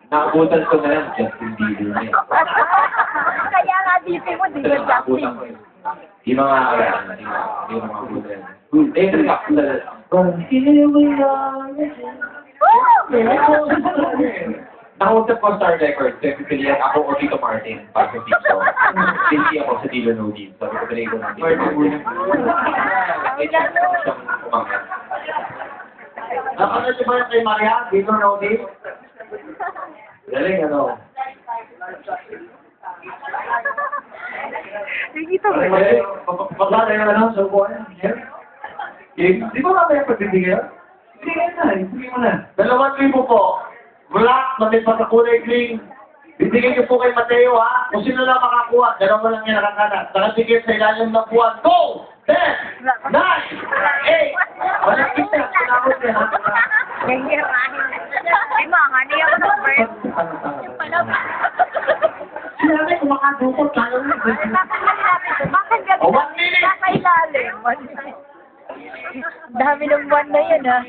Nakabutan ko na lang, Justin Bieber na eh. Kaya nga dito mo, di ba Nakabutan ko Justin? eh. Di mga di mga mabutan. Eh, nagkakula. But here we are. Nakausap ko Star Records, technically ako o Tito Martin, para sa Tito. Hindi ako sa Tilo Nodi. Sabi ko pala ko ng Tito Martin. Siyang umangat. Nakakala niyo ba yung kay Maria? Dito na Odi? Galing, ano? Nakikita mo. Pagkala yung ano, sa buwan? Di ba mamaya pagbibigyan? Bigyan na, ibigay mo na. 2,000 po. Black, na may pagkakulay green. Bibigyan niyo po kay Mateo, ha? Kung sino lang makakuha, 2 lang yan nakakalat. Nakatigil sa ilalim ng buwan. Go! 10! 9! 8! Walang kita. Sinabot niya, ha? Nahihirahin. Ay, mga, hindi ako ng-bird. Yung pala ba? Sinabi ko makadukot tayo. Bakit gabi Oh, 1 minute. nasa ilalim? Dami ng buwan na yun, ha?